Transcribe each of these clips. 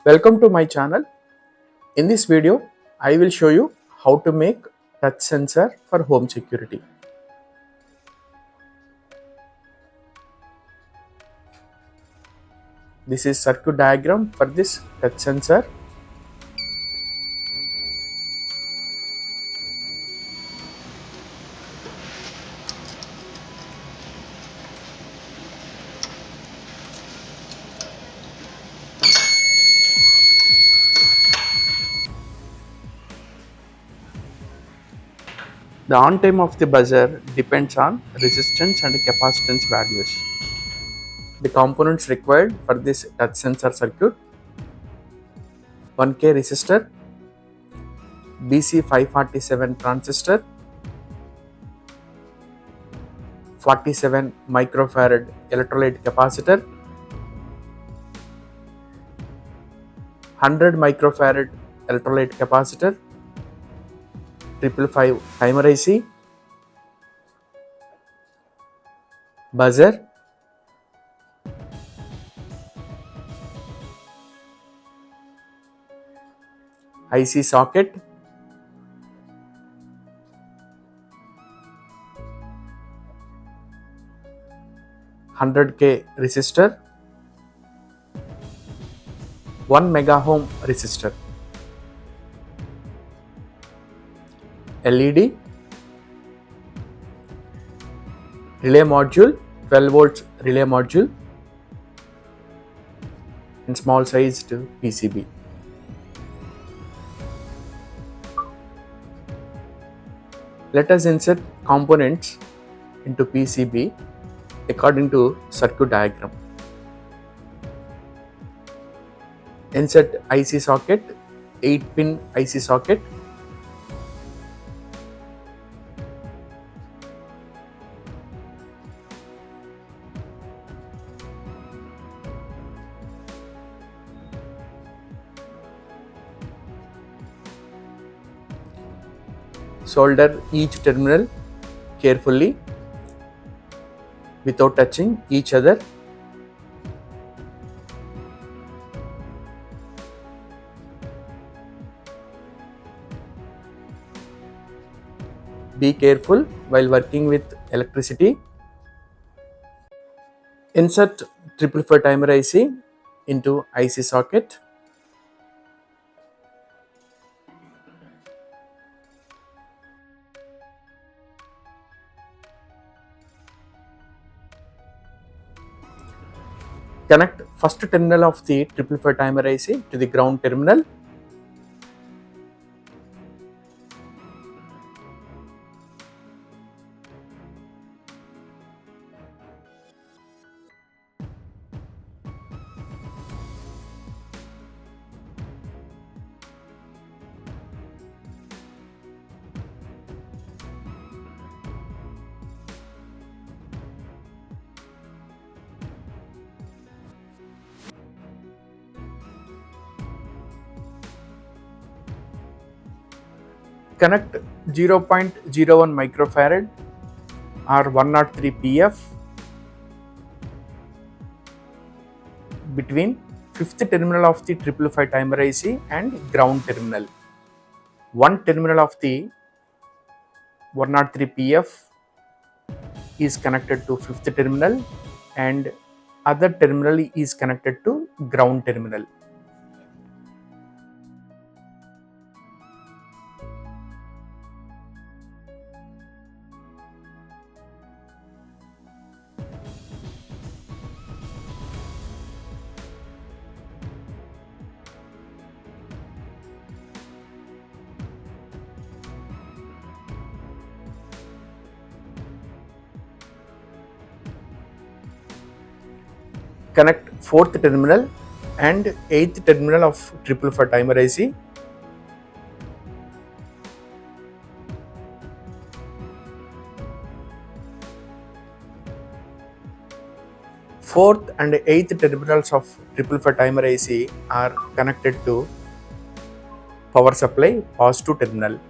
Welcome to my channel. In this video, I will show you how to make touch sensor for home security. This is circuit diagram for this touch sensor. The on time of the buzzer depends on resistance and capacitance values. The components required for this touch sensor circuit: 1K resistor, BC547 transistor, 47 microfarad electrolyte capacitor, 100 microfarad electrolyte capacitor, 555 timer IC, buzzer, IC socket, 100K resistor, 1 mega ohm resistor, LED, relay module, 12 volts relay module, and small sized PCB. Let us insert components into PCB according to circuit diagram. Insert IC socket, 8-pin IC socket, solder each terminal carefully without touching each other. Be careful while working with electricity. Insert 555 timer IC into IC socket. Connect first terminal of the 555 timer IC to the ground terminal. Connect 0.01 microfarad or 103 PF between fifth terminal of the 555 timer IC and ground terminal. One terminal of the 103 PF is connected to fifth terminal and other terminal is connected to ground terminal. Connect fourth terminal and eighth terminal of 555 timer IC. Fourth and eighth terminals of 555 timer IC are connected to power supply positive terminal.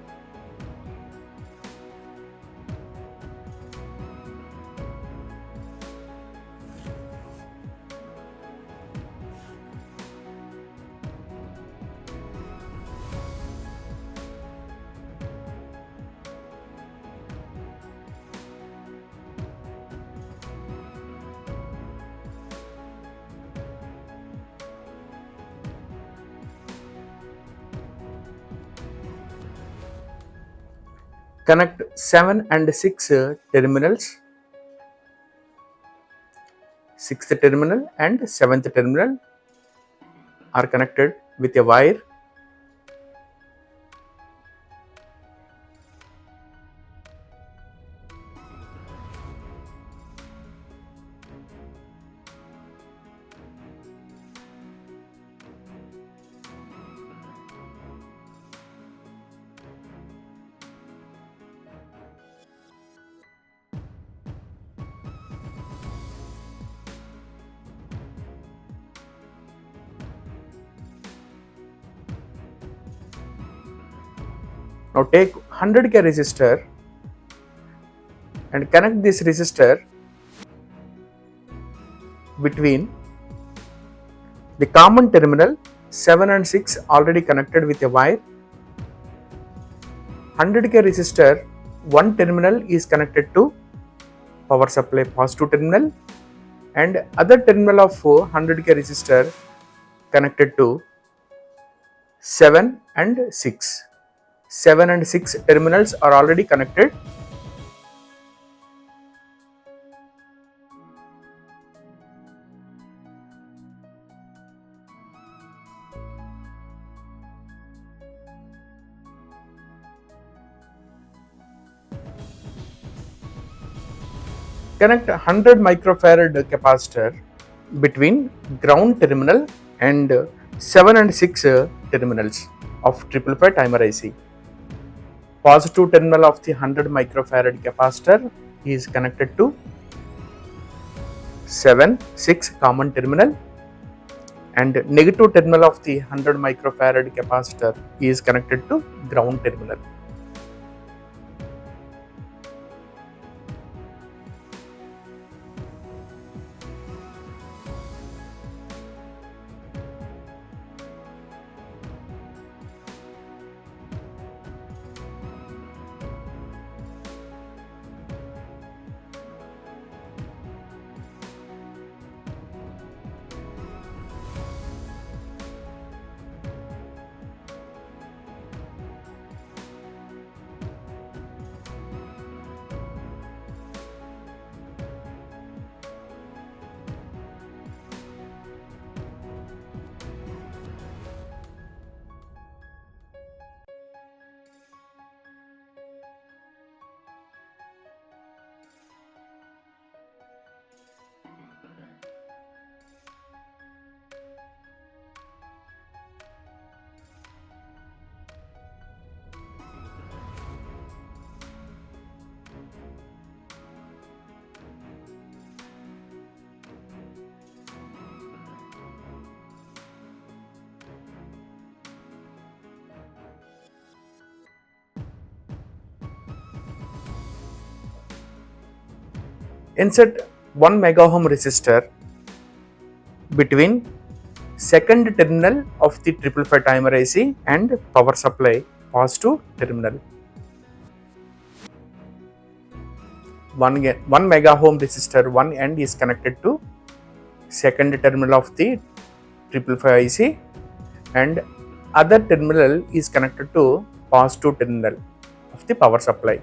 Connect 7 and 6 terminals, 6th terminal and 7th terminal are connected with a wire. Now take 100K resistor and connect this resistor between the common terminal 7 and 6 already connected with a wire. 100K resistor, one terminal is connected to power supply positive terminal and other terminal of 100K resistor connected to 7 and 6. 7 and 6 terminals are already connected. Connect 100 microfarad capacitor between ground terminal and 7 and 6 terminals of 555 timer IC. Positive terminal of the 100 microfarad capacitor is connected to 7, 6 common terminal and negative terminal of the 100 microfarad capacitor is connected to ground terminal. Insert 1 mega ohm resistor between second terminal of the 555 timer IC and power supply positive terminal. 1 mega ohm resistor one end is connected to second terminal of the 555 IC and other terminal is connected to positive terminal of the power supply.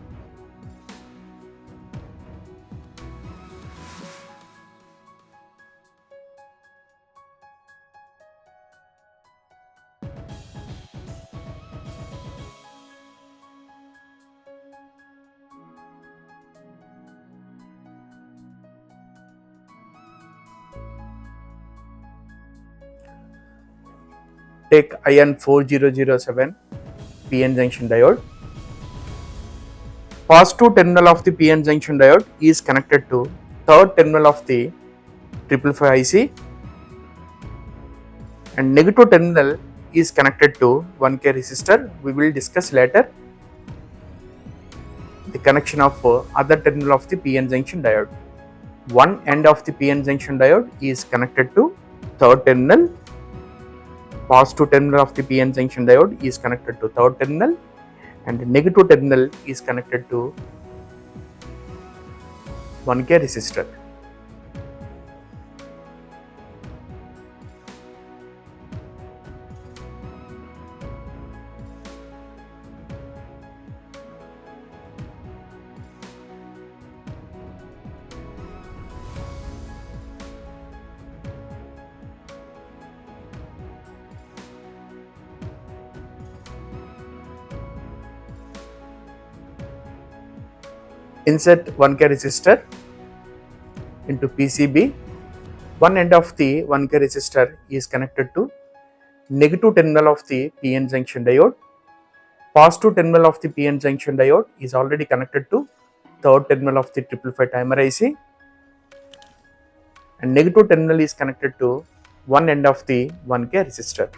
Take IN 4007 PN junction diode. Positive terminal of the PN junction diode is connected to third terminal of the 555 IC and negative terminal is connected to 1K resistor. We will discuss later the connection of other terminal of the PN junction diode. One end of the PN junction diode is connected to third terminal. Positive terminal of the PN junction diode is connected to third terminal and negative terminal is connected to 1K resistor. Insert 1K resistor into PCB. One end of the 1K resistor is connected to negative terminal of the PN junction diode. Positive terminal of the PN junction diode is already connected to third terminal of the 555 timer IC, and negative terminal is connected to one end of the 1K resistor.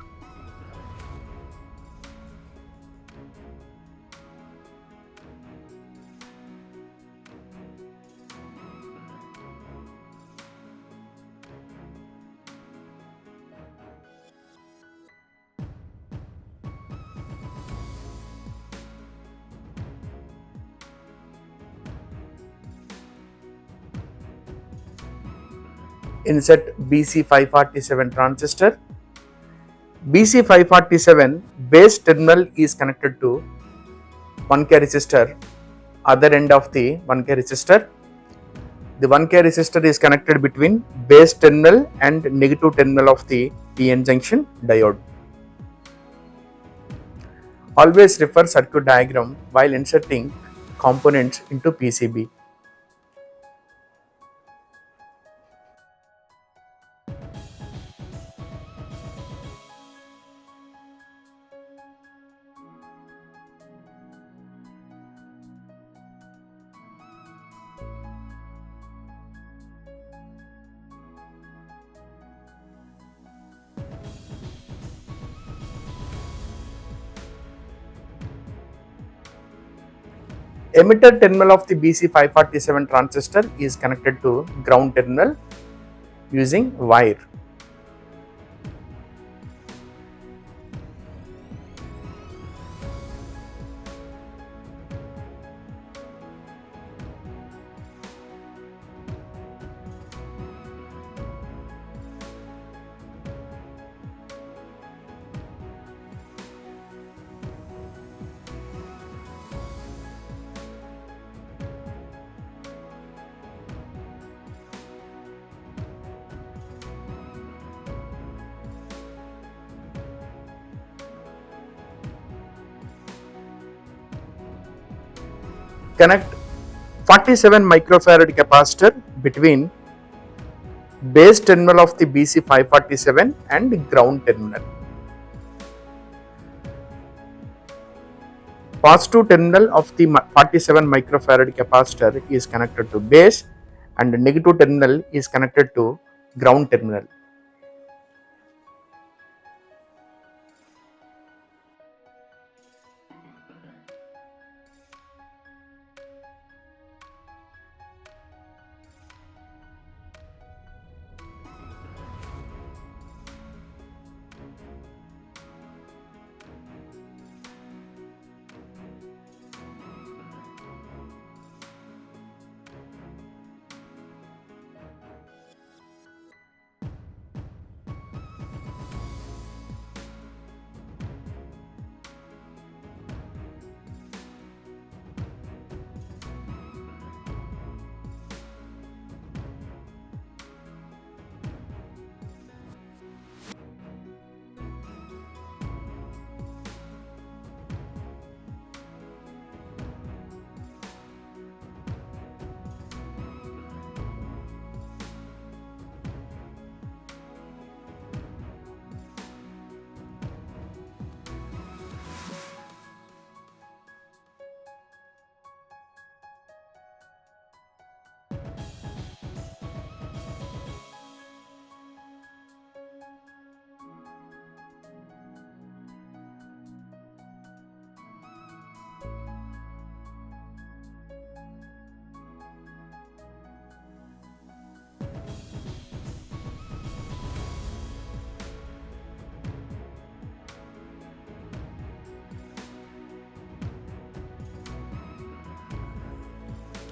Insert BC547 transistor. BC547 base terminal is connected to 1K resistor, other end of the 1K resistor. The 1K resistor is connected between base terminal and negative terminal of the PN junction diode. Always refer circuit diagram while inserting components into PCB. Emitter terminal of the BC547 transistor is connected to ground terminal using wire. Connect 47 microfarad capacitor between base terminal of the BC547 and ground terminal. Positive terminal of the 47 microfarad capacitor is connected to base and negative terminal is connected to ground terminal.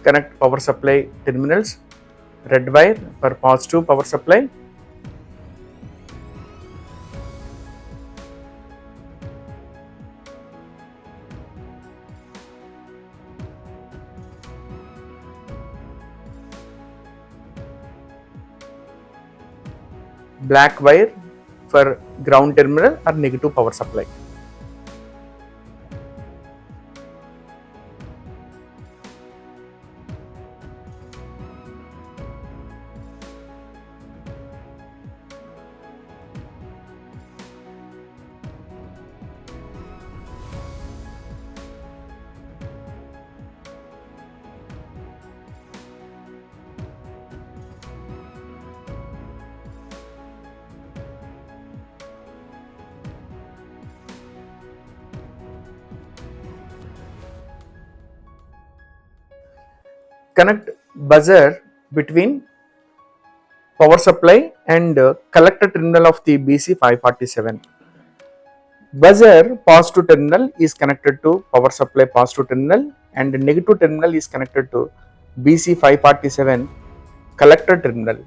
Connect power supply terminals. Red wire for positive power supply. Black wire for ground terminal or negative power supply. Connect buzzer between power supply and collector terminal of the BC547. Buzzer positive terminal is connected to power supply positive terminal and negative terminal is connected to BC547 collector terminal.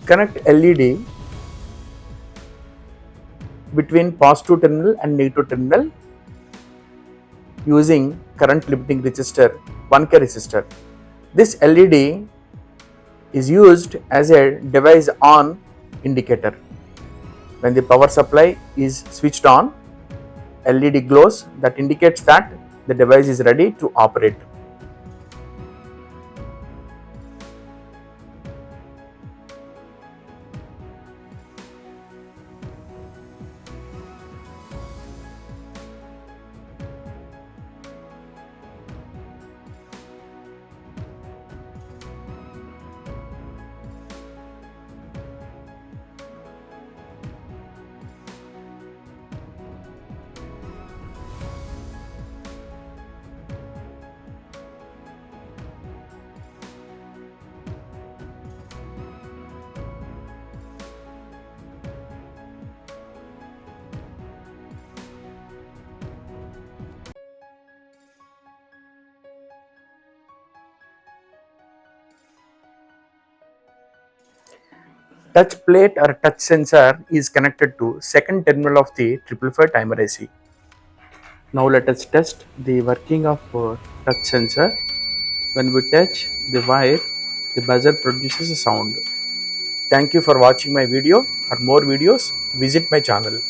Connect LED between positive terminal and negative terminal using current limiting resistor 1K resistor. This LED is used as a device on indicator. When the power supply is switched on, LED glows that indicates that the device is ready to operate. Touch plate or touch sensor is connected to second terminal of the 555 timer IC. Now let us test the working of touch sensor. When we touch the wire, the buzzer produces a sound. Thank you for watching my video. For more videos, visit my channel.